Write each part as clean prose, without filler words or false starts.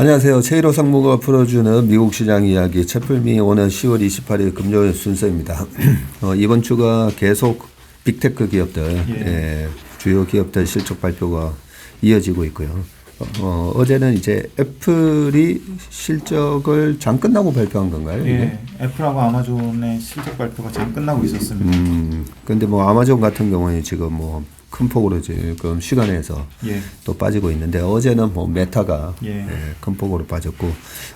안녕하세요. 최일호 상무가 풀어주는 미국 시장 이야기 채플미 오늘 10월 28일 금요일 순서입니다. 이번 주가 계속 빅테크 기업들, 주요 기업들 실적 발표가 이어지고 있고요. 어제는 이제 애플이 실적을 장 끝나고 발표한 건가요? 예, 애플하고 아마존의 실적 발표가 장 끝나고 있었습니다. 근데 뭐 아마존 같은 경우는 지금 뭐 큰 폭으로 지금 시간에서 또 빠지고 있는데 어제는 뭐 메타가 큰 폭으로 빠졌고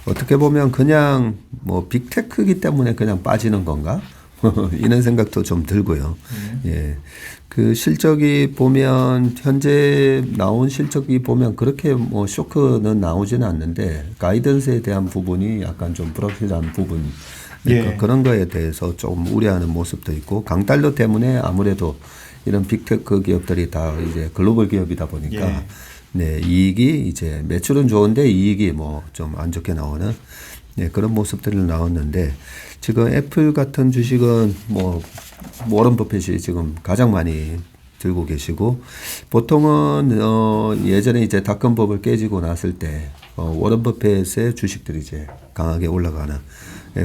어떻게 보면 그냥 뭐 빅테크이기 때문에 그냥 빠지는 건가? 이런 생각도 좀 들고요. 그 실적이 보면 현재 나온 실적이 보면 그렇게 뭐 쇼크는 나오지는 않는데 가이던스에 대한 부분이 약간 좀 불확실한 부분이 그러니까 그런 거에 대해서 조금 우려하는 모습도 있고 강달러 때문에 아무래도 이런 빅테크 기업들이 다 이제 글로벌 기업이다 보니까 이익이 이제 매출은 좋은데 이익이 뭐 좀 안 좋게 나오는 그런 모습들이 나왔는데 지금 애플 같은 주식은 뭐 워런 버핏이 지금 가장 많이 들고 계시고 보통은 예전에 이제 닷컴법을 깨지고 났을 때 워런 버핏의 주식들이 이제 강하게 올라가는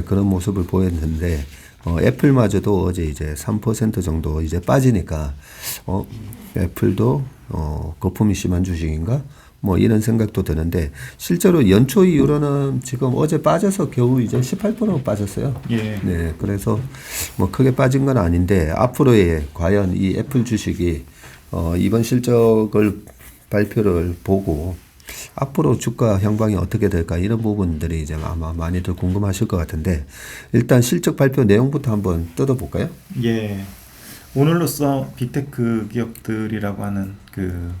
그런 모습을 보였는데 애플마저도 어제 이제 3% 정도 이제 빠지니까 애플도 거품이 심한 주식인가? 뭐 이런 생각도 드는데 실제로 연초 이후로는 지금 어제 빠져서 겨우 이제 18% 빠졌어요. 네, 그래서 뭐 크게 빠진 건 아닌데 앞으로의 과연 이 애플 주식이 이번 실적을 발표를 보고 앞으로 주가 향방이 어떻게 될까 이런 부분들이 이제 아마 많이들 궁금하실 것 같은데 일단 실적 발표 내용부터 한번 뜯어볼까요? 오늘로써 빅테크 기업들이라고 하는 그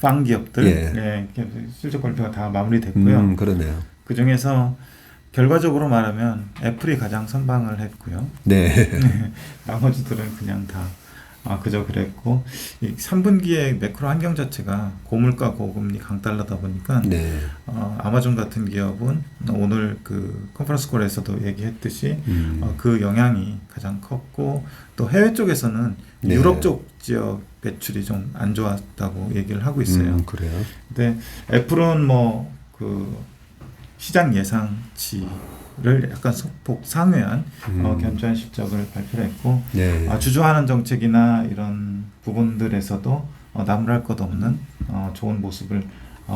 팡 기업들 실적 발표가 다 마무리됐고요. 그러네요. 그 중에서 결과적으로 말하면 애플이 가장 선방을 했고요. 나머지들은 그냥 다 그저 그랬고 3분기의 매크로 환경 자체가 고물가 고금리 강달러다 보니까 아마존 같은 기업은 오늘 그 컨퍼런스 콜에서도 얘기했듯이 그 영향이 가장 컸고 또 해외 쪽에서는 유럽 쪽 지역 매출이 좀 안 좋았다고 얘기를 하고 있어요. 그래요? 근데 애플은 뭐 그 시장 예상치를 약간 소폭 상회한 견조한 실적을 발표했고 주저하는 정책이나 이런 부분들에서도 나무랄 것 없는 좋은 모습을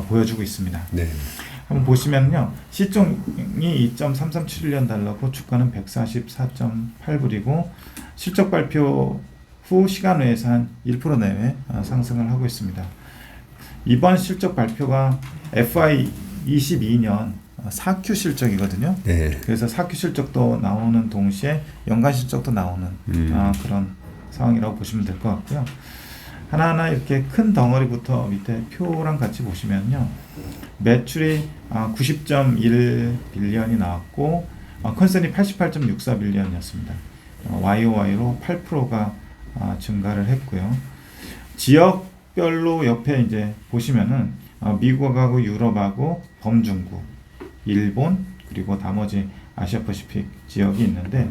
보여주고 있습니다. 한번 보시면요, 시총이 2.337년 달러고 주가는 144.8불이고 실적 발표 후 시간 외에서 한 1% 내외 상승을 하고 있습니다. 이번 실적 발표가 FY22년 4Q 실적이거든요. 그래서 4Q 실적도 나오는 동시에 연간 실적도 나오는 그런 상황이라고 보시면 될 것 같고요. 하나하나 이렇게 큰 덩어리부터 밑에 표랑 같이 보시면요, 매출이 90.1 빌리언이 나왔고 컨센이 88.64 빌리언이었습니다. YOY로 8%가 증가를 했고요. 지역별로 옆에 이제 보시면은 미국하고 유럽하고 범중국, 일본 그리고 나머지 아시아 퍼시픽 지역이 있는데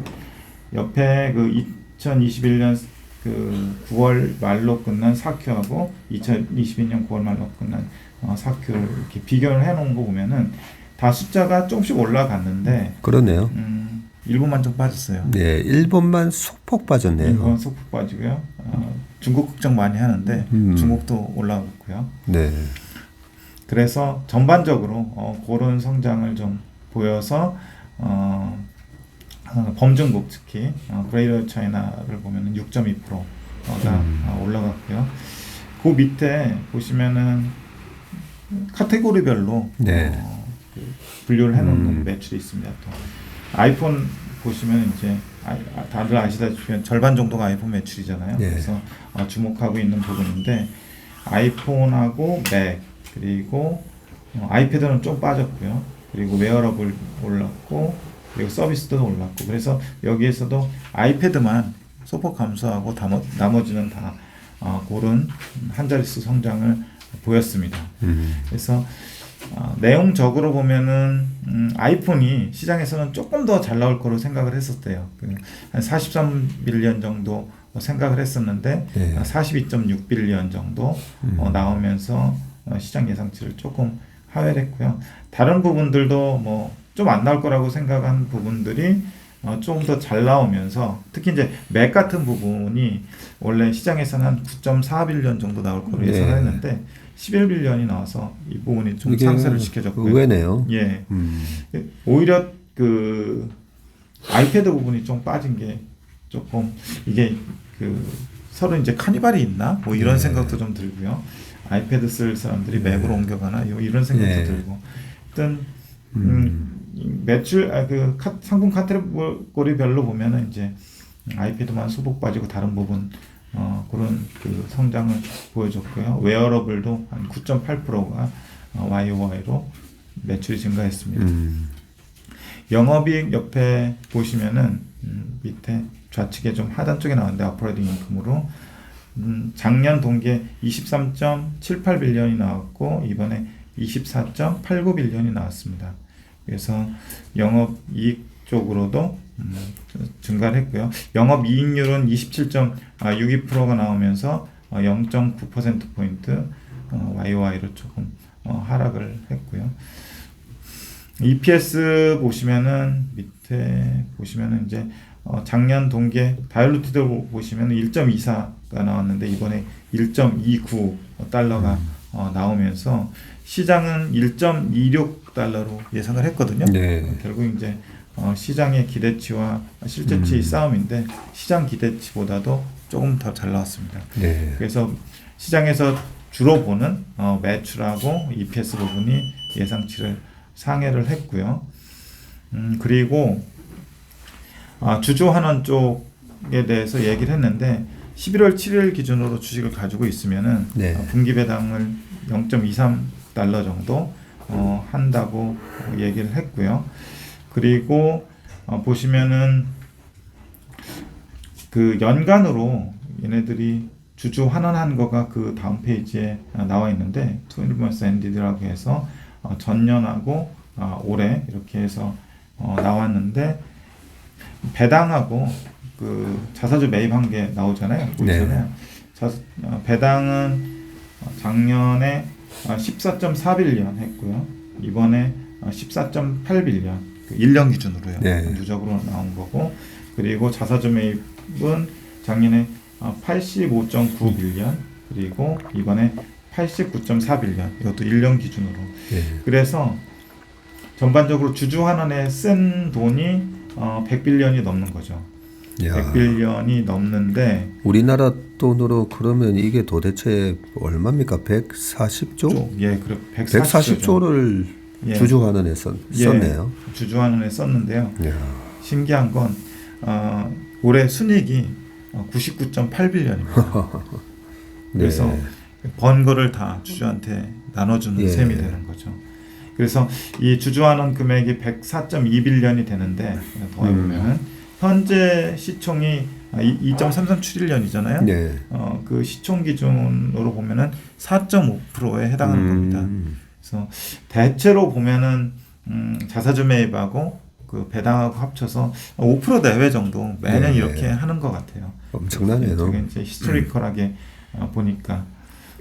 옆에 그 2021년 그 9월 말로 끝난 4Q하고 2022년 9월 말로 끝난 4Q를 이렇게 비교를 해놓은 거 보면은 다 숫자가 조금씩 올라갔는데 그러네요. 일본만 좀 빠졌어요. 일본만 소폭 빠졌네요. 일본 소폭 빠지고요. 중국 걱정 많이 하는데 중국도 올라갔고요. 그래서 전반적으로 그런 성장을 좀 보여서 범중국 특히 그레이터 차이나를 보면은 6.2%가 올라갔고요. 그 밑에 보시면은 카테고리별로 분류를 해놓는 매출이 있습니다. 또 아이폰 보시면 이제 다들 아시다시피 절반 정도가 아이폰 매출이잖아요. 그래서 주목하고 있는 부분인데 아이폰하고 맥 그리고 아이패드는 좀 빠졌고요. 그리고 웨어러블 올랐고 그리고 서비스도 올랐고 그래서 여기에서도 아이패드만 소폭 감소하고 나머지는 다 그런 한 자릿수 성장을 보였습니다. 그래서 내용적으로 보면은 아이폰이 시장에서는 조금 더 잘 나올 거로 생각을 했었대요. 한 43빌리언 정도 생각을 했었는데 42.6빌리언 정도 나오면서 시장 예상치를 조금 하회를 했고요. 다른 부분들도 뭐 좀 안 나올 거라고 생각한 부분들이 좀 더 잘 나오면서 특히 이제 맥 같은 부분이 원래 시장에서는 한 9.4빌리언 정도 나올 거로 예상했는데 11빌리언이 나와서 이 부분이 좀 상쇄를 시켜줬고요. 의외네요. 예. 오히려 그 아이패드 부분이 좀 빠진 게 조금 이게 그 서로 이제 카니발이 있나 뭐 이런 생각도 좀 들고요. 아이패드 쓸 사람들이 맥으로 옮겨가나 이런 생각도 들고 일단 매출 그 상품 카테고리별로 보면은 이제 아이패드만 소폭 빠지고 다른 부분 그런 그 성장을 보여줬고요. 웨어러블도 한 9.8%가 YOY로 매출이 증가했습니다. 영업이익 옆에 보시면은 밑에 좌측에 좀 하단 쪽에 나왔는데 오퍼레이팅 인컴으로 작년 동기에 23.78빌리언이 나왔고 이번에 24.89빌리언이 나왔습니다. 그래서 영업이익 쪽으로도 증가를 했고요. 영업이익률은 27.62%가 나오면서 0.9%포인트 YOY로 조금 하락을 했고요. EPS 보시면은 밑에 보시면은 이제 작년 동기에 다일루티드 보시면은 1.24가 나왔는데 이번에 1.29달러가 나오면서 시장은 1.26달러로 예상을 했거든요. 네. 결국 이제 시장의 기대치와 실제치 싸움인데 시장 기대치보다도 조금 더 잘 나왔습니다. 네. 그래서 시장에서 주로 보는 매출하고 EPS 부분이 예상치를 상회를 했고요. 그리고 주주환원 쪽에 대해서 얘기를 했는데 11월 7일 기준으로 주식을 가지고 있으면은 분기 배당을 0.23달러 정도 한다고 얘기를 했고요. 그리고 보시면은 그 연간으로 얘네들이 주주 환원한 거가 그 다음 페이지에 나와 있는데 12months ended라고 해서 전년하고 올해 이렇게 해서 나왔는데 배당하고 그 자사주 매입한 게 나오잖아요. 보이잖아요. 배당은 작년에 14.4빌리언 했고요. 이번에 14.8빌리언 1년 기준으로요. 누적으로 나온 거고 그리고 자사주 매입은 작년에 85.9빌리언 그리고 이번에 89.4빌리언 이것도 1년 기준으로. 그래서 전반적으로 주주 환원에 쓴 돈이 100빌리언이 넘는 거죠. 100빌리언이 넘는데 우리나라 돈으로 그러면 이게 도대체 얼마입니까? 140조? 예, 그래 140조를 주주 환원에 썼네요. 주주 환원에 썼는데요. 신기한 건 올해 순이익이 99.8빌리언입니다. 그래서 번 거를 다 주주한테 나눠주는 셈이 되는 거죠. 그래서 이 주주환원 금액이 104.2빌리언이 되는데 더해보면 현재 시총이 2.33트릴리언이잖아요. 그 시총 기준으로 보면은 4.5%에 해당하는 겁니다. 그래서 대체로 보면은 자사주 매입하고 그 배당하고 합쳐서 5% 내외 정도 매년 이렇게 하는 것 같아요. 엄청나네요. 되게 이제 히스토리컬하게 보니까.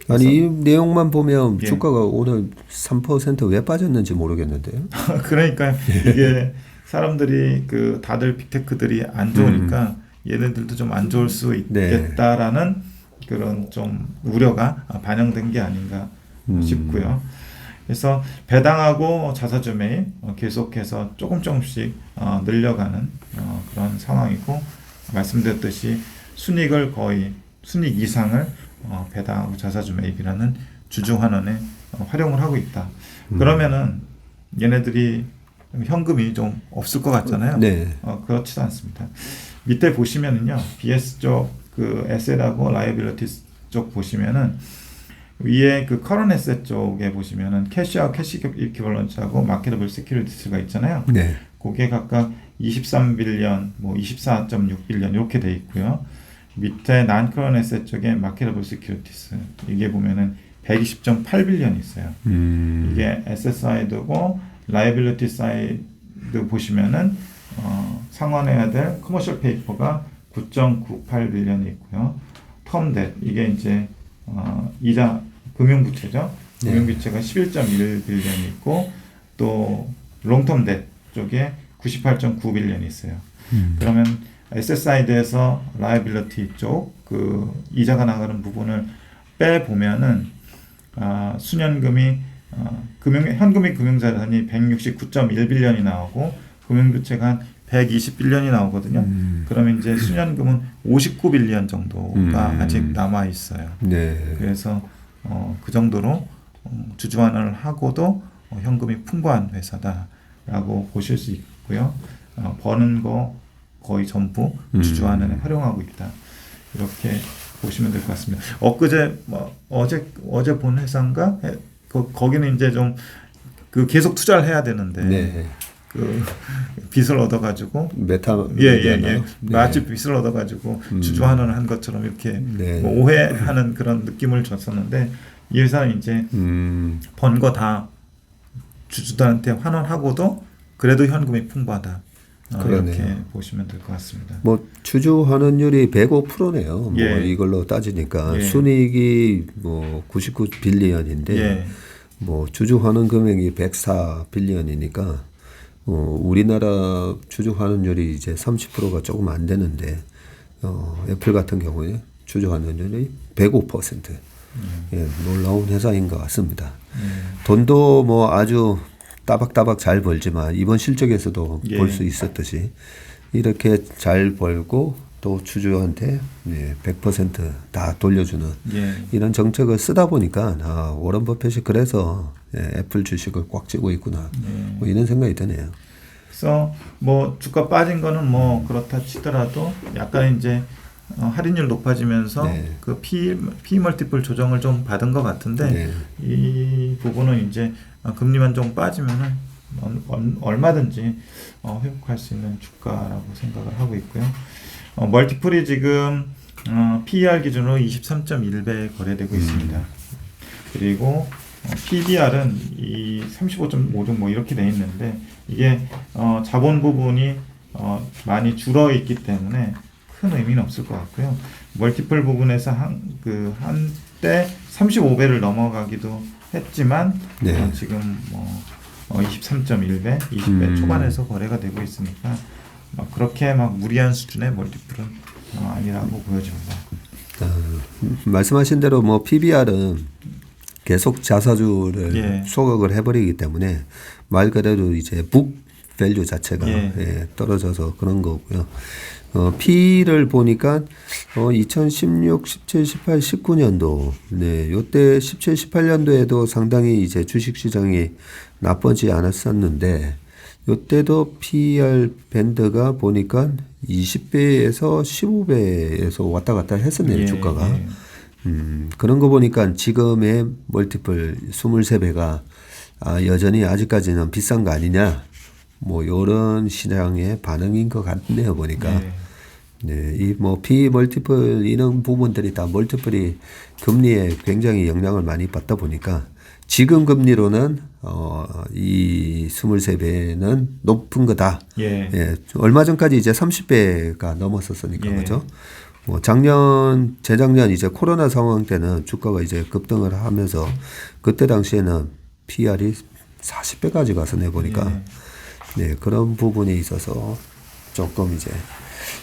아니 이 내용만 보면 주가가 오늘 3% 왜 빠졌는지 모르겠는데요. 그러니까 이게 사람들이 그 다들 빅테크들이 안 좋으니까 얘네들도 좀 안 좋을 수 있겠다라는 그런 좀 우려가 반영된 게 아닌가 싶고요. 그래서 배당하고 자사주 매입 계속해서 조금씩 늘려가는 그런 상황이고 말씀드렸듯이 순이익을 거의 순이익 이상을 배당하고 자사주 매입이라는 주주 환원에 활용을 하고 있다. 그러면은 얘네들이 현금이 좀 없을 것 같잖아요. 그렇지도 않습니다. 밑에 보시면은요, BS 쪽 그 에셋하고 라이빌리티 쪽 보시면은 위에 그 커런 에셋 쪽에 보시면은 캐시하고 캐시 이퀴벌런트하고 마케터블 시큐리티스가 있잖아요. 그게 각각 23빌리언, 뭐 24.6빌리언 이렇게 돼 있고요. 밑에 난 커런 에셋 쪽에 마케터블 시큐리티스 이게 보면은 120.8빌리언이 있어요. 이게 에셋 사이드고 라이빌리티 사이드 보시면은 상환해야 될 커머셜 페이퍼가 9.98빌리언이 있고요. 텀댓 이게 이제 이자 금융부채죠. 금융비채가 11.1빌리언이 있고 또 롱텀 뎁 쪽에 98.9빌리언이 있어요. 그러면 SSI드에서 라이빌리티 쪽 그 이자가 나가는 부분을 빼 보면은 순연금이 현금이 금융자산이 169.1빌리언이 나오고 금융부채가 한 120빌리언이 나오거든요. 그러면 이제 순연금은 59빌리언 정도가 아직 남아 있어요. 네. 그래서 그 정도로 주주환원을 하고도 현금이 풍부한 회사다라고 보실 수 있고요. 버는 거 거의 전부 주주환원에 활용하고 있다. 이렇게 보시면 될 것 같습니다. 어제 본 회사인가? 거기는 이제 좀 그 계속 투자를 해야 되는데 네. 그 빚을 얻어가지고 메타 네. 마치 빚을 얻어가지고 주주환원을 한 것처럼 이렇게 뭐 오해하는 그런 느낌을 줬었는데 이 회사는 이제 번 거 다 주주들한테 환원하고도 그래도 현금이 풍부하다. 이렇게 보시면 될 것 같습니다. 뭐 주주 환원율이 105%네요. 예. 뭐 이걸로 따지니까 예. 순이익이 뭐 99빌리언인데 뭐 주주 환원 금액이 104빌리언이니까 우리나라 주주 환원율이 이제 30%가 조금 안 되는데 애플 같은 경우에 주주 환원율이 105%. 예, 놀라운 회사인 것 같습니다. 돈도 뭐 아주 따박따박 잘 벌지만 이번 실적에서도 볼 수 있었듯이 이렇게 잘 벌고 또 주주한테 100% 돌려주는 이런 정책을 쓰다 보니까 워런 버핏이 그래서 애플 주식을 꽉 쥐고 있구나 뭐 이런 생각이 드네요. 그래서 뭐 주가 빠진 거는 뭐 그렇다 치더라도 약간 이제 할인율 높아지면서 그 P 멀티플 조정을 좀 받은 것 같은데 이 부분은 이제 금리만 좀 빠지면은 얼마든지 회복할 수 있는 주가라고 생각을 하고 있고요. 멀티플이 지금 PER 기준으로 23.1배 거래되고 있습니다. 그리고 PBR은 이 35.56 뭐 이렇게 돼 있는데 이게 자본 부분이 많이 줄어 있기 때문에 큰 의미는 없을 것 같고요. 멀티플 부분에서 한때 35배를 넘어가기도 했지만 지금 뭐 23.1배, 20배 초반에서 거래가 되고 있으니까 그렇게 막 무리한 수준의 멀티플은 아니라고 보여집니다. 말씀하신 대로 뭐 PBR은 계속 자사주를 소각을 해버리기 때문에 말 그대로 이제 북 밸류 자체가 떨어져서 그런 거고요. P를 보니까 2016, 17, 18, 19년도 요때 17, 18년도에도 상당히 이제 주식 시장이 나쁘지 않았었는데 요때도 PER 밴드가 보니까 20배에서 15배에서 왔다 갔다 했었네요, 주가가. 그런 거 보니까 지금의 멀티플 23배가 여전히 아직까지는 비싼 거 아니냐. 뭐 요런 시장의 반응인 것 같네요, 보니까. 이 뭐 P 멀티플 이런 부분들이 다 멀티플이 금리에 굉장히 영향을 많이 받다 보니까 지금 금리로는 이 23배는 높은 거다. 얼마 전까지 이제 30배가 넘었었으니까 그죠? 뭐 재작년 이제 코로나 상황 때는 주가가 이제 급등을 하면서 그때 당시에는 PR이 40배까지 가서 내보니까 그런 부분이 있어서 조금 이제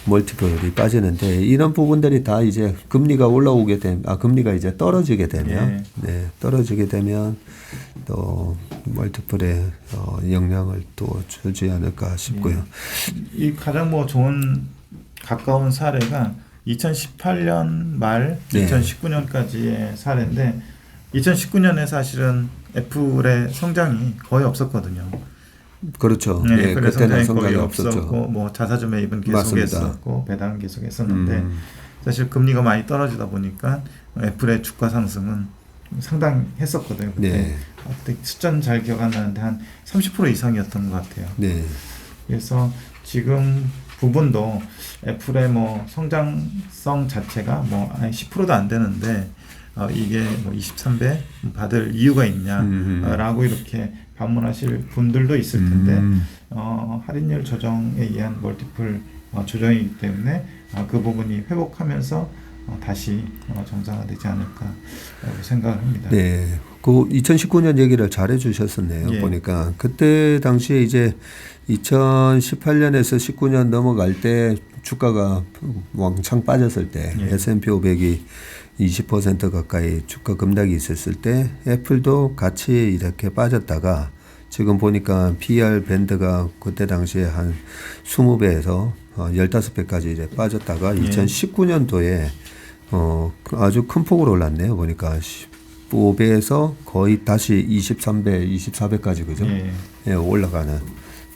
멀티플이 빠지는데 이런 부분들이 다 이제 금리가 올라오게 되면 금리가 이제 떨어지게 되면 떨어지게 되면 또 멀티플에 영향을 또 주지 않을까 싶고요. 이 가장 뭐 좋은 가까운 사례가 2018년 말 2019년까지의 사례인데 2019년에 사실은 애플의 성장이 거의 없었거든요. 그렇죠. 그래서 그때는 성장이 성장이 없었고 없었죠. 뭐 자사주 매입은 계속했었고 배당은 계속했었는데 사실 금리가 많이 떨어지다 보니까 애플의 주가 상승은 상당했었거든요. 그때 숫자는 잘 기억 안 나는데 한 30% 이상이었던 것 같아요. 그래서 지금 부분도 애플의 뭐 성장성 자체가 뭐 10%도 안 되는데 이게 뭐 23배 받을 이유가 있냐라고 이렇게 반문하실 분들도 있을 텐데 할인율 조정에 의한 멀티플 조정이기 때문에 그 부분이 회복하면서 다시 정상화되지 않을까라고 생각을 합니다. 네, 그 2019년 얘기를 잘 해주셨었네요. 예. 보니까 그때 당시에 이제 2018년에서 19년 넘어갈 때 주가가 왕창 빠졌을 때 예. S&P 500이 20% 가까이 주가 급락이 있었을 때 애플도 같이 이렇게 빠졌다가 지금 보니까 PER 밴드가 그때 당시에 한 20배에서 15배까지 이제 빠졌다가 예. 2019년도에 아주 큰 폭으로 올랐네요. 보니까 15배에서 거의 다시 23배, 24배까지 그죠? 예. 예, 올라가는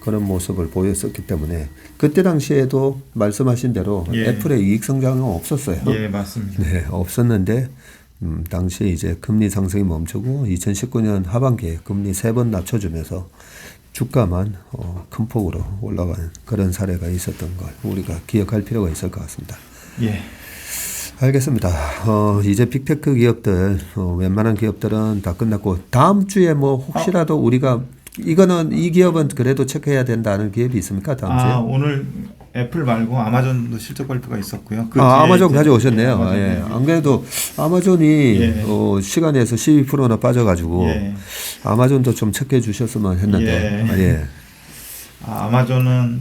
그런 모습을 보였었기 때문에 그때 당시에도 말씀하신 대로 예. 애플의 이익 성장은 없었어요. 예, 맞습니다. 네, 없었는데 당시에 이제 금리 상승이 멈추고 2019년 하반기에 금리 3번 낮춰주면서 주가만 큰 폭으로 올라가는 그런 사례가 있었던 걸 우리가 기억할 필요가 있을 것 같습니다. 예. 알겠습니다. 이제 빅테크 기업들, 웬만한 기업들은 다 끝났고, 다음 주에 뭐 혹시라도 우리가, 이 기업은 그래도 체크해야 된다는 기업이 있습니까? 다음 주에? 오늘 애플 말고 아마존도 실적 발표가 있었고요. 아마존 가져오셨네요. 아마존 예. 안 그래도 아마존이 예. 시간에서 12%나 빠져가지고, 예. 아마존도 좀 체크해 주셨으면 했는데, 예. 예. 아마존은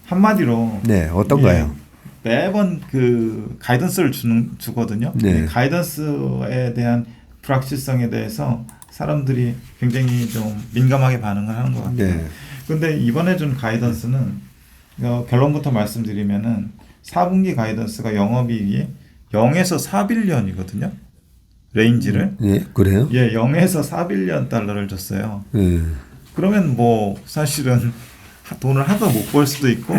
한마디로 네, 어떤가요? 매번 그 가이던스를 주거든요. 네. 가이던스에 대한 불확실성에 대해서 사람들이 굉장히 좀 민감하게 반응을 하는 것 같아요. 네. 근데 이번에 준 가이던스는 결론부터 말씀드리면은 4분기 가이던스가 영업이익이 0에서 4빌리언이거든요. 레인지를. 예, 그래요? 예, 0에서 4빌리언 달러를 줬어요. 예. 그러면 뭐 사실은 돈을 하나도 못 벌 수도 있고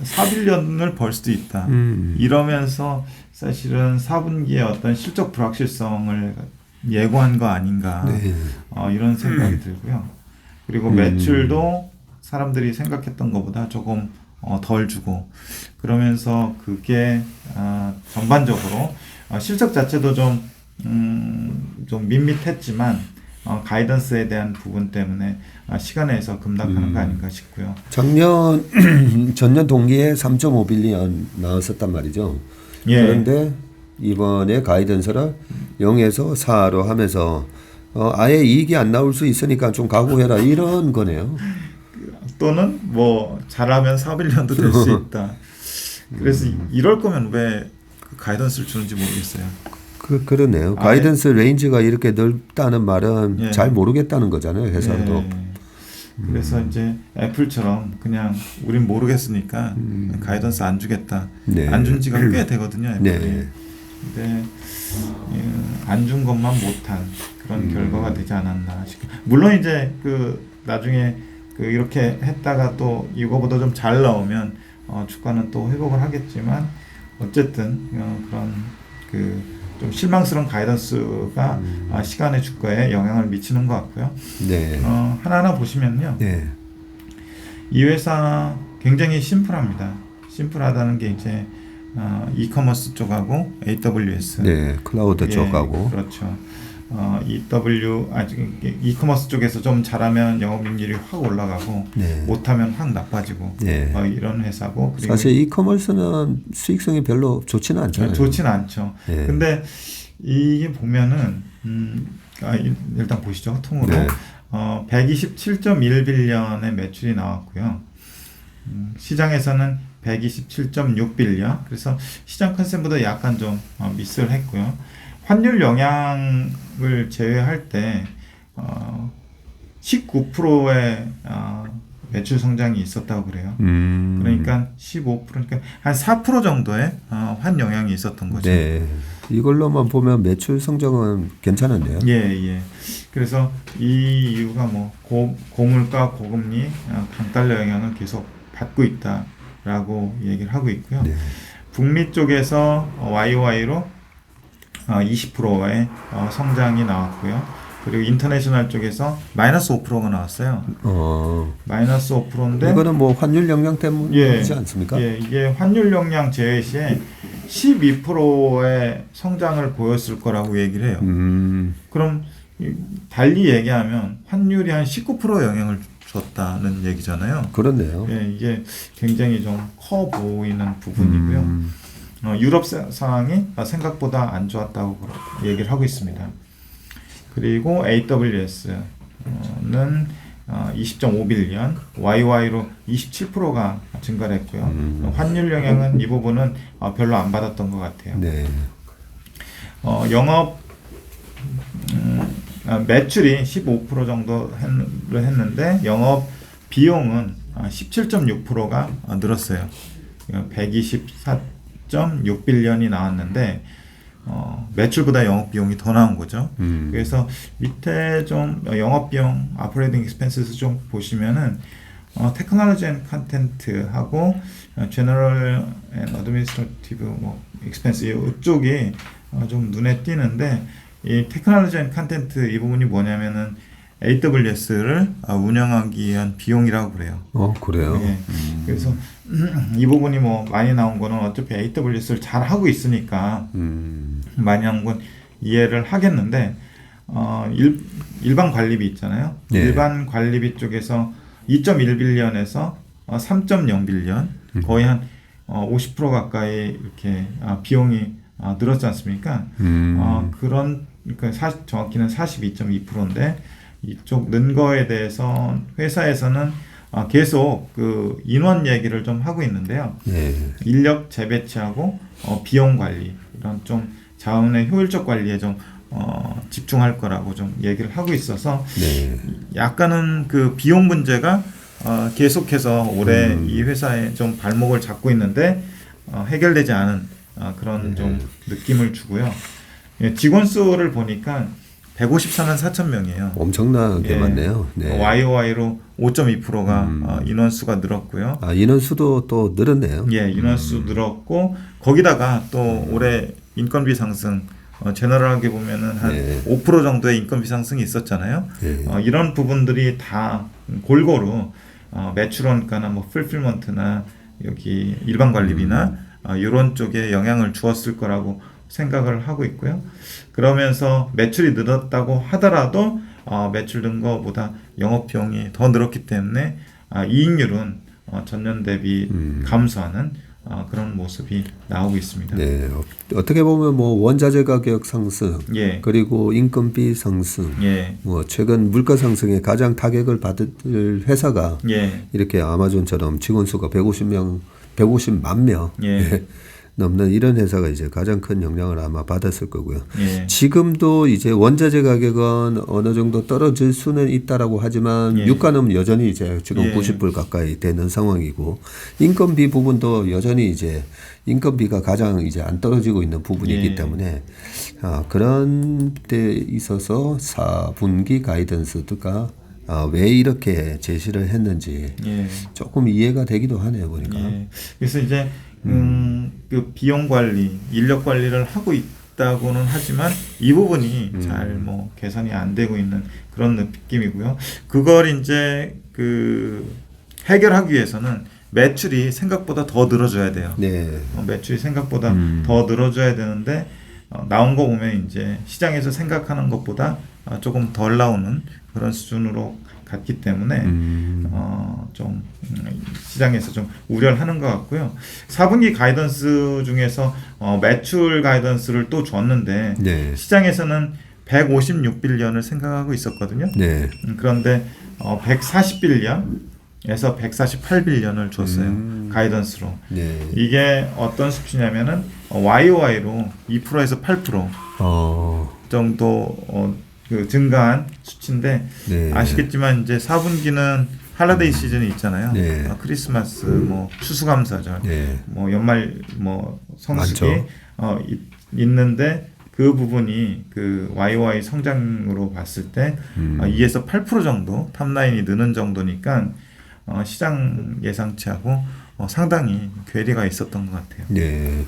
4빌리언을 벌 수도 있다. 이러면서 사실은 4분기에 어떤 실적 불확실성을 예고한 거 아닌가. 네. 이런 생각이 들고요. 그리고 매출도 사람들이 생각했던 것보다 조금 덜 주고 그러면서 그게 전반적으로 실적 자체도 좀 밋밋했지만 가이던스에 대한 부분 때문에 시간에서 급락하는 거 아닌가 싶고요. 전년 동기에 3.5빌리언 나왔었단 말이죠. 예. 그런데 이번에 가이던스를 0에서 4로 하면서 아예 이익이 안 나올 수 있으니까 좀 각오해라 이런 거네요. 또는 뭐 잘하면 4빌리언도 될 수 있다. 그래서 이럴 거면 왜 그 가이던스를 주는지 모르겠어요. 그러네요. 가이던스 레인지가 이렇게 넓다는 말은 예. 잘 모르겠다는 거잖아요. 회사도. 예. 그래서 이제 애플처럼 그냥 우린 모르겠으니까 가이던스 안 주겠다. 네. 안 준 지가 꽤 되거든요. 애플이. 네. 근데 안 준 것만 못한 그런 결과가 되지 않았나 싶고 물론 이제 그 나중에 그 이렇게 했다가 또 이거보다 좀 잘 나오면 주가는 또 회복을 하겠지만 어쨌든 그런 그 좀 실망스러운 가이던스가 시간의 주가에 영향을 미치는 것 같고요. 네. 하나하나 보시면요. 네. 이 회사 굉장히 심플합니다. 심플하다는 게 이제 이커머스 쪽하고 AWS. 네. 클라우드 쪽하고. 그렇죠. 이커머스 쪽에서 좀 잘하면 영업이익률이 확 올라가고 네. 못하면 확 나빠지고 네. 이런 회사고 그리고 사실 이커머스는 수익성이 별로 좋지는 않잖아요. 좋지는 않죠. 네. 근데 이게 보면은 일단 보시죠. 통으로 네. 127.1빌리언의 매출이 나왔고요. 시장에서는 127.6빌리언. 그래서 시장 컨센보다 약간 좀 미스를 했고요. 환율 영향을 제외할 때 19%의 매출 성장이 있었다고 그래요. 그러니까 15% 그러니까 한 4% 정도의 환 영향이 있었던 거죠. 네. 이걸로만 보면 매출 성장은 괜찮은데요. 예. 그래서 이 이유가 뭐 고물가, 고금리, 강달러 영향을 계속 받고 있다라고 얘기를 하고 있고요. 네. 북미 쪽에서 YOY로 20%의 성장이 나왔고요. 그리고 인터내셔널 쪽에서 마이너스 5%가 나왔어요. 마이너스 5%인데 이거는 뭐 환율 영향 때문이지 않습니까? 예, 이게 환율 영향 제외 시에 12%의 성장을 보였을 거라고 얘기를 해요. 그럼 달리 얘기하면 환율이 한 19% 영향을 줬다는 얘기잖아요. 그렇네요. 예, 이게 굉장히 좀 커 보이는 부분이고요. 유럽 상황이 생각보다 안 좋았다고 얘기를 하고 있습니다. 그리고 AWS는 20.5빌리언, YY로 27%가 증가를 했고요. 환율 영향은 이 부분은 별로 안 받았던 것 같아요. 네. 영업 매출이 15% 정도 했는데 영업 비용은 17.6%가 늘었어요. 124.6빌리언이 나왔는데 매출보다 영업 비용이 더 나온 거죠. 그래서 밑에 좀 영업 비용, 오퍼레이팅 익스펜스를 좀 보시면은 테크놀로지 앤 컨텐트하고 제너럴 앤 어드미니스트레이티브 뭐 익스펜스 이쪽이 좀 눈에 띄는데 이 테크놀로지 앤 컨텐트 이 부분이 뭐냐면은 AWS를 운영하기 위한 비용이라고 그래요. 그래요? 네. 그래서 이 부분이 뭐 많이 나온 거는 어차피 AWS를 잘 하고 있으니까 많이 나온 건 이해를 하겠는데 일반 관리비 있잖아요. 네. 일반 관리비 쪽에서 2.1빌리언에서 3.0빌리언 거의 한 50% 가까이 이렇게 비용이 늘었지 않습니까? 그런 그러니까 정확히는 42.2%인데 이쪽 는 거에 대해서 회사에서는 계속 그 인원 얘기를 좀 하고 있는데요. 네. 인력 재배치하고 비용 관리 이런 좀 자원의 효율적 관리에 좀 집중할 거라고 좀 얘기를 하고 있어서 네. 약간은 그 비용 문제가 계속해서 올해 이 회사에 좀 발목을 잡고 있는데 해결되지 않은 그런 좀 느낌을 주고요. 직원 수를 보니까 154만 4천 명이에요. 엄청나게 많네요. 네. YOY로 5.2%가 인원수가 늘었고요. 인원수도 또 늘었네요. 예, 인원수 늘었고 거기다가 또 올해 인건비 상승 제너럴하게 보면은 한 5% 정도의 인건비 상승이 있었잖아요. 이런 부분들이 다 골고루 매출원가나 뭐 풀필먼트나 여기 일반 관리비나 이런 쪽에 영향을 주었을 거라고 생각을 하고 있고요. 그러면서 매출이 늘었다고 하더라도 매출 는 것보다 영업 비용이 더 늘었기 때문에 이익률은 전년 대비 감소하는 그런 모습이 나오고 있습니다. 네, 어떻게 보면 뭐 원자재 가격 상승, 예. 그리고 인건비 상승, 예. 뭐 최근 물가 상승에 가장 타격을 받을 회사가 예. 이렇게 아마존처럼 직원 수가 150만 명 예. 넘는 이런 회사가 이제 가장 큰 영향을 아마 받았을 거고요. 예. 지금도 이제 원자재 가격은 어느 정도 떨어질 수는 있다라고 하지만 유가는 여전히 이제 지금 90불 가까이 되는 상황이고 인건비 부분도 여전히 이제 인건비가 가장 이제 안 떨어지고 있는 부분이기 때문에 그런 데 있어서 4분기 가이던스가 왜 이렇게 제시를 했는지 조금 이해가 되기도 하네요, 보니까. 그래서 이제 그 비용 관리, 인력 관리를 하고 있다고는 하지만 이 부분이 잘 뭐 개선이 안 되고 있는 그런 느낌이고요. 그걸 이제 그 해결하기 위해서는 매출이 생각보다 더 늘어줘야 돼요. 네. 매출이 생각보다 더 늘어줘야 되는데 나온 거 보면 이제 시장에서 생각하는 것보다 조금 덜 나오는 그런 수준으로 갔기 때문에 좀 시장에서 좀 우려를 하는 것 같고요. 4분기 가이던스 중에서 매출 가이던스를 또 줬는데 시장에서는 156빌리언을 생각하고 있었거든요. 그런데 140빌리언에서 148빌리언을 줬어요. 가이던스로. 이게 어떤 수치냐면은 YOY로 2%에서 8% 정도 그 증가한 수치인데 아시겠지만 이제 4분기는 할러데이 시즌이 있잖아요. 크리스마스, 뭐 추수감사절, 뭐 연말, 뭐 성수기 있는데 그 부분이 그 YOY 성장으로 봤을 때 2에서 8% 정도 탑라인이 느는 정도니까 시장 예상치하고 상당히 괴리가 있었던 것 같아요. 네,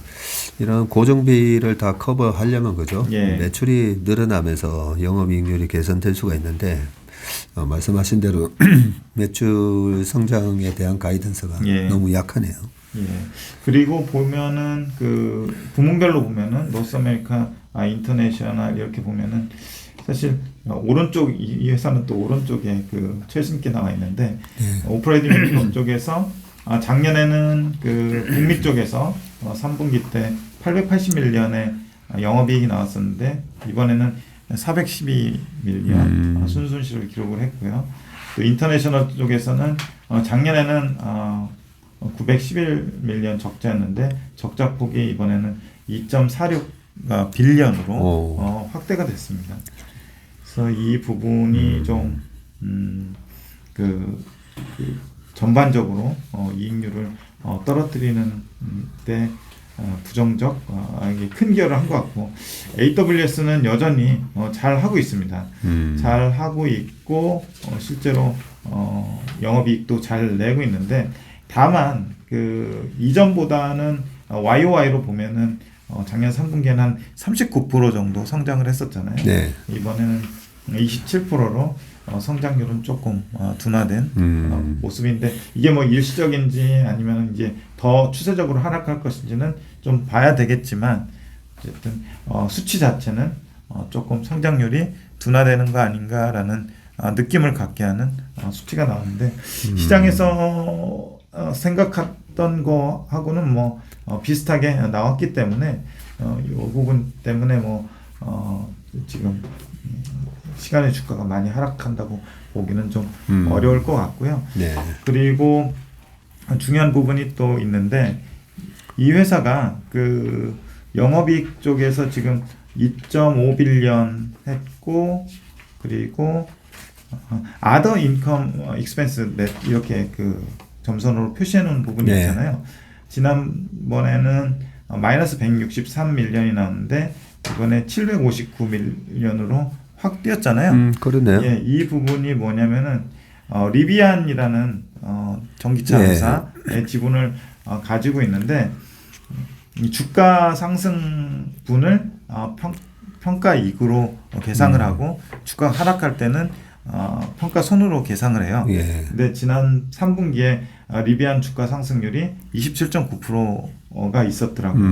이런 고정비를 다 커버하려면 그죠? 매출이 늘어나면서 영업이익률이 개선될 수가 있는데 말씀하신 대로 매출 성장에 대한 가이던스가 너무 약하네요. 그리고 보면은 그 부문별로 보면은 노스아메리카, 인터내셔널 이렇게 보면은 사실 오른쪽 이 회사는 또 오른쪽에 그 최신기 나와 있는데 오퍼레이팅 인컴 쪽에서 작년에는 그 북미 쪽에서 3분기 때 880밀리언의 영업이익이 나왔었는데 이번에는 412밀리언 순손실을 기록을 했고요. 또 인터내셔널 쪽에서는 작년에는 911밀리언 적자였는데 적자 폭이 이번에는 2.46 빌리언으로 확대가 됐습니다. 그래서 이 부분이 좀 전반적으로 이익률을 떨어뜨리는 데 부정적 이게 큰 기여를 한 것 같고 AWS는 여전히 잘 하고 있습니다. 잘 하고 있고 실제로 영업이익도 잘 내고 있는데 다만 그 이전보다는 YOY로 보면은 작년 3분기에는 한 39% 정도 성장을 했었잖아요. 네. 이번에는 27%로 성장률은 조금 둔화된 모습인데 이게 뭐 일시적인지 아니면 이제 더 추세적으로 하락할 것인지는 좀 봐야 되겠지만 어쨌든 수치 자체는 조금 성장률이 둔화되는 거 아닌가라는 느낌을 갖게 하는 수치가 나왔는데 시장에서 생각했던 거하고는 뭐 비슷하게 나왔기 때문에 이 부분 때문에 뭐 지금 시간의 주가가 많이 하락한다고 보기는 좀 어려울 것 같고요. 네. 그리고 중요한 부분이 또 있는데 이 회사가 그 영업이익 쪽에서 지금 2.5빌리언 했고 그리고 other income expense net 이렇게 그 점선으로 표시해 놓은 부분이 네. 있잖아요. 지난번에는 마이너스 163밀리언이 나왔는데 이번에 759밀리언으로 확 뛰었잖아요. 그러네요. 예, 이 부분이 뭐냐면은 리비안이라는 전기차 네. 회사의 지분을 가지고 있는데 이 주가 상승분을 평가이익으로 계상을 하고 주가 하락할 때는 평가손으로 계상을 해요. 예. 근데 지난 3분기에 리비안 주가 상승률이 27.9%가 있었더라고요.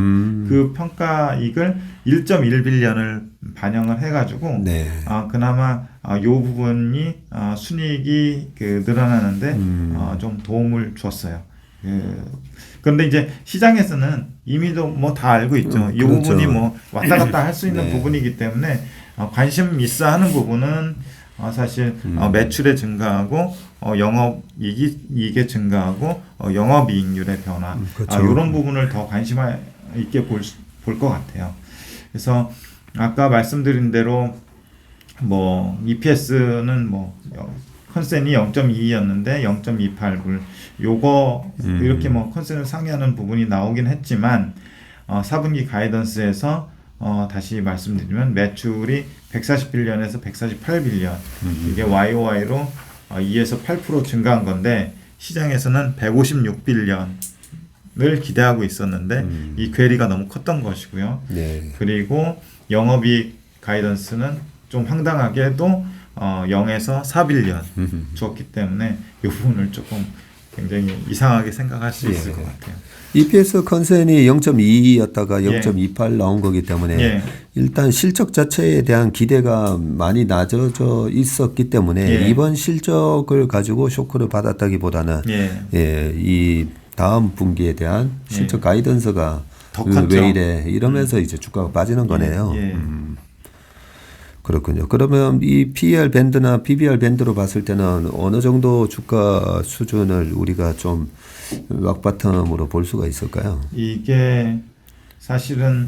그 평가이익을 1.1빌리언을 반영을 해가지고 네. 그나마 이 부분이 순이익이 늘어나는데 좀 도움을 줬어요. 그런데 이제 시장에서는 이미도 뭐 다 알고 있죠. 이 그렇죠. 부분이 뭐 왔다 갔다 할 수 있는 네. 부분이기 때문에 관심 있어 하는 부분은 사실 매출의 증가하고 영업이익이 증가하고 영업이익률의 변화 그렇죠. 이런 부분을 더 관심 있게 볼 것 같아요. 그래서 아까 말씀드린 대로 뭐 EPS는 뭐 컨센이 0.22였는데 0.28불 요거 이렇게 뭐 컨센을 상회하는 부분이 나오긴 했지만 4분기 가이던스에서 다시 말씀드리면 매출이 140빌리언에서 148빌리언 이게 YOY로 2에서 8% 증가한 건데 시장에서는 156빌리언을 기대하고 있었는데 이 괴리가 너무 컸던 것이고요. 네. 그리고 영업이익 가이던스는 좀 황당하게도 0에서 4빌리언 줬기 때문에 이 부분을 조금 굉장히 이상하게 생각할 수 있을 것 같아요. EPS 컨센이 0.22였다가 예. 0.28 나온 거기 때문에 예. 일단 실적 자체에 대한 기대가 많이 낮아져 있었기 때문에 예. 이번 실적을 가지고 쇼크를 받았다기보다는 이 다음 분기에 대한 실적 가이던스가 더 컸죠. 왜 이래 이러면서 이제 주가가 빠지는 거네요. 그렇군요. 그러면 이 PER 밴드나 PBR 밴드로 봤을 때는 어느 정도 주가 수준을 우리가 좀 락바텀으로 볼 수가 있을까요? 이게 사실은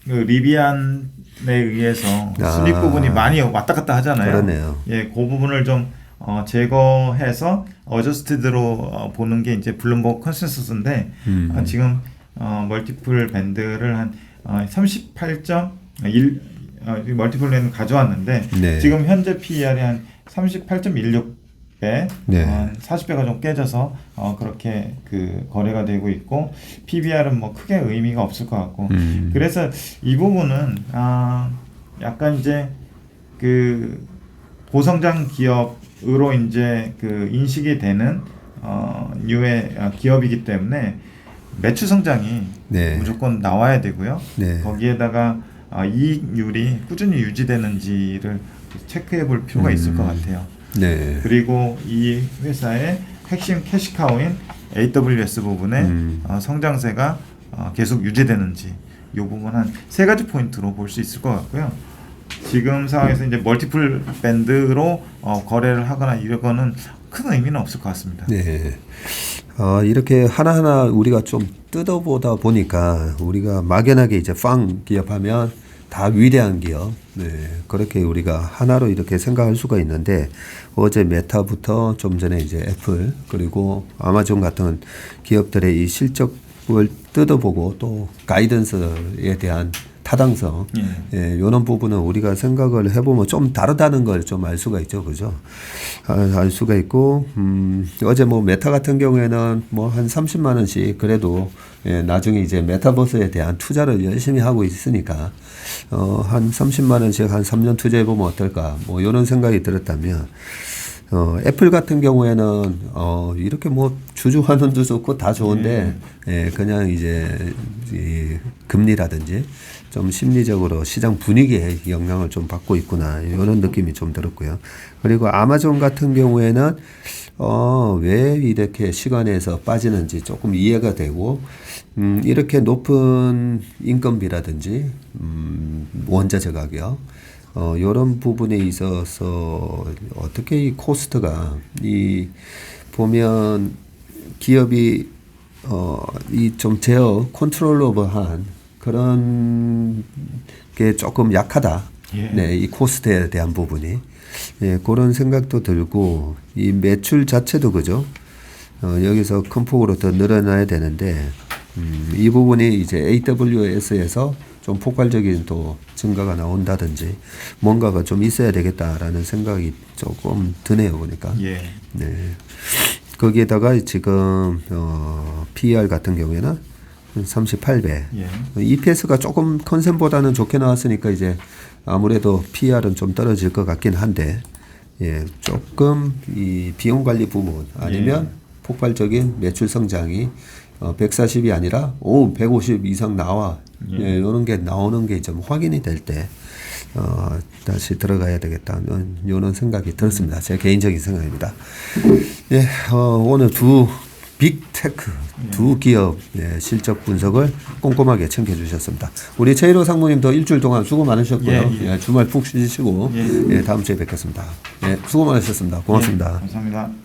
그 리비안에 의해서 순익 부분이 많이 왔다 갔다 하잖아요. 그러네요. 그 부분을 좀 제거해서 어저스티드로 보는 게 이제 블룸버그 컨센서스인데 지금 멀티플 밴드를 한 38.1 멀티플레이는 가져왔는데 네. 지금 현재 PER이 한 38.16배, 네. 40배가 좀 깨져서 그렇게 거래가 되고 있고 PBR은 뭐 크게 의미가 없을 것 같고 그래서 이 부분은 약간 이제 고성장 기업으로 이제 인식이 되는 류의 기업이기 때문에 매출 성장이 네. 무조건 나와야 되고요. 네. 거기에다가 이익률이 꾸준히 유지되는지를 체크해 볼 필요가 있을 것 같아요. 네. 그리고 이 회사의 핵심 캐시카우인 AWS 부분의 성장세가 계속 유지되는지 이 부분 한 세 가지 포인트로 볼 수 있을 것 같고요. 지금 상황에서 이제 멀티플 밴드로 거래를 하거나 이러거는 큰 의미는 없을 것 같습니다. 네. 이렇게 하나하나 우리가 좀 뜯어보다 보니까 우리가 막연하게 이제 팡 기업하면 다 위대한 기업, 네, 그렇게 우리가 하나로 이렇게 생각할 수가 있는데 어제 메타부터 좀 전에 이제 애플 그리고 아마존 같은 기업들의 이 실적을 뜯어보고 또 가이던스에 대한 타당성, 이런 부분은 우리가 생각을 해보면 좀 다르다는 걸 좀 알 수가 있죠, 그죠? 알 수가 있고, 어제 뭐 메타 같은 경우에는 뭐 한 30만 원씩 그래도 나중에 이제 메타버스에 대한 투자를 열심히 하고 있으니까 한 30만 원씩 한 3년 투자해 보면 어떨까, 뭐 이런 생각이 들었다면. 애플 같은 경우에는 이렇게 뭐 주주환원도 좋고 다 좋은데 그냥 이제 이 금리라든지 좀 심리적으로 시장 분위기에 영향을 좀 받고 있구나 이런 느낌이 좀 들었고요. 그리고 아마존 같은 경우에는 왜 이렇게 시간에서 빠지는지 조금 이해가 되고 이렇게 높은 인건비라든지 원자재 가격 이런 부분에 있어서 어떻게 이 코스트가 보면 기업이 이 좀 제어 컨트롤러블한 그런 게 조금 약하다. 네, 이 코스트에 대한 부분이 그런 생각도 들고 이 매출 자체도 그죠. 여기서 큰 폭으로 더 늘어나야 되는데 이 부분이 이제 AWS에서 좀 폭발적인 또 증가가 나온다든지 뭔가가 좀 있어야 되겠다라는 생각이 조금 드네요 보니까. 네. 거기에다가 지금 PER 같은 경우에는 38배. EPS가 조금 컨센보다는 좋게 나왔으니까 이제 아무래도 PER은 좀 떨어질 것 같긴 한데 조금 이 비용 관리 부분 아니면 폭발적인 매출 성장이 140이 아니라 150 이상 나와 이런 게 나오는 게 좀 확인이 될 때 다시 들어가야 되겠다는 이런 생각이 들었습니다. 제 개인적인 생각입니다. 오늘 두 빅테크 두 기업 실적 분석을 꼼꼼하게 챙겨주셨습니다. 우리 최일호 상무님도 일주일 동안 수고 많으셨고요. 주말 푹 쉬시고 다음 주에 뵙겠습니다. 수고 많으셨습니다. 고맙습니다. 감사합니다.